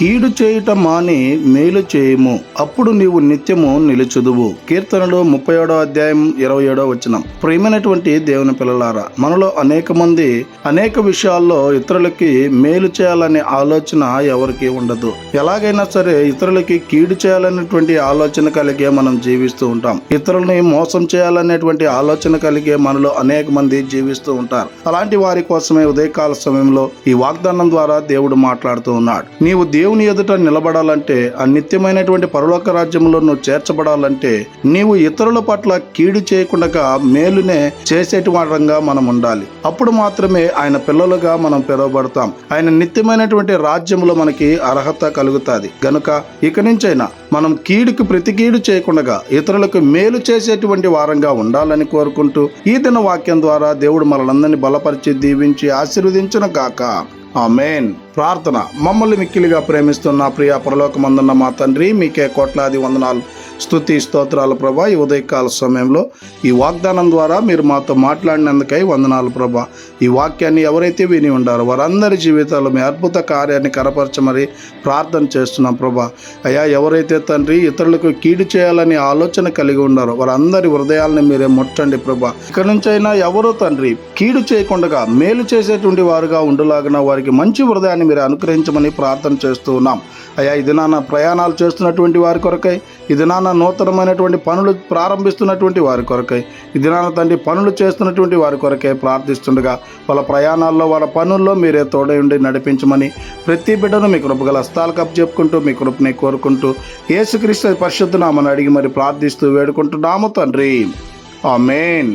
కీడు చేయుట మాని మేలు చేయుము, అప్పుడు నీవు నిత్యము నిలుచుదువు. కీర్తనలు 37:27. ప్రియమైనటువంటి దేవుని పిల్లలారా, మనలో అనేక మంది అనేక విషయాల్లో ఇతరులకి మేలు చేయాలనే ఆలోచన ఎవరికి ఉండదు. ఎలాగైనా సరే ఇతరులకి కీడు చేయాలనేటువంటి ఆలోచన కలిగే మనం జీవిస్తూ ఉంటాం. ఇతరులని మోసం చేయాలనేటువంటి ఆలోచన కలిగే మనలో అనేక మంది జీవిస్తూ ఉంటారు. అలాంటి వారి కోసమే ఉదయకాల సమయంలో ఈ వాగ్దానం ద్వారా దేవుడు మాట్లాడుతూ ఉన్నాడు. నీవు దేవుని ఎదుట నిలబడాలంటే, ఆ నిత్యమైనటువంటి పరలోక రాజ్యంలో నువ్వు చేర్చబడాలంటే, నీవు ఇతరుల పట్ల కీడు చేయకుండా మేలునే చేసేటి వారంగా మనం ఉండాలి. అప్పుడు మాత్రమే ఆయన పిల్లలుగా మనం పిలువబడతాం. ఆయన నిత్యమైనటువంటి రాజ్యంలో మనకి అర్హత కలుగుతుంది. గనుక ఇక నుంచైనా మనం కీడుకు ప్రతి కీడు చేయకుండా ఇతరులకు మేలు చేసేటువంటి వారంగా ఉండాలని కోరుకుంటూ ఈ దిన వాక్యం ద్వారా దేవుడు మనలందరినీ బలపరిచి దీవించి ఆశీర్వదించును గాక. ఆమేన్. ప్రార్థన. మమ్మల్ని మిక్కిలిగా ప్రేమిస్తున్న ప్రియ పరలోకమందున్న మా తండ్రి, మీకే కోట్లాది వందనాలు, స్తుతి స్తోత్రాలు ప్రభా. ఈ ఉదయకాల సమయంలో ఈ వాగ్దానం ద్వారా మీరు మాతో మాట్లాడినందుకై వందనాలు ప్రభా. ఈ వాక్యాన్ని ఎవరైతే విని ఉండారో వారందరి జీవితాల్లో మీ అద్భుత కార్యాన్ని కనపరచమని ప్రార్థన చేస్తున్నాం ప్రభా. అయ్యా, ఎవరైతే తండ్రి ఇతరులకు కీడు చేయాలని ఆలోచన కలిగి ఉన్నారో వారందరి హృదయాలను మీరే ముట్టండి ప్రభా. ఇక్కడి నుంచైనా ఎవరో తండ్రి కీడు చేయకుండా మేలు చేసేటువంటి వారుగా ఉండులాగిన వారికి మంచి హృదయాన్ని మీరు అనుగ్రహించమని ప్రార్థన చేస్తూ ఉన్నాం. అయ్యా, ఇది నాన్న ప్రయాణాలు చేస్తున్నటువంటి వారి కొరకై, ఇది నాన్న నూతనమైనటువంటి పనులు ప్రారంభిస్తున్నటువంటి వారి కొరకై, ఇది నాన్న తండ్రి పనులు చేస్తున్నటువంటి వారి కొరకై ప్రార్థిస్తుండగా వాళ్ళ ప్రయాణాల్లో వాళ్ళ పనుల్లో మీరే తోడై ఉండి నడిపించమని ప్రతి బిడ్డను మీ కృపగల హస్తాలకు అప్పచెప్పుకుంటూ మీ కృపని కోరుకుంటూ యేసుక్రీస్తు పరిశుద్ధ నామమున అడిగి మరి ప్రార్థిస్తూ వేడుకుంటున్నాము తండ్రి. ఆమేన్.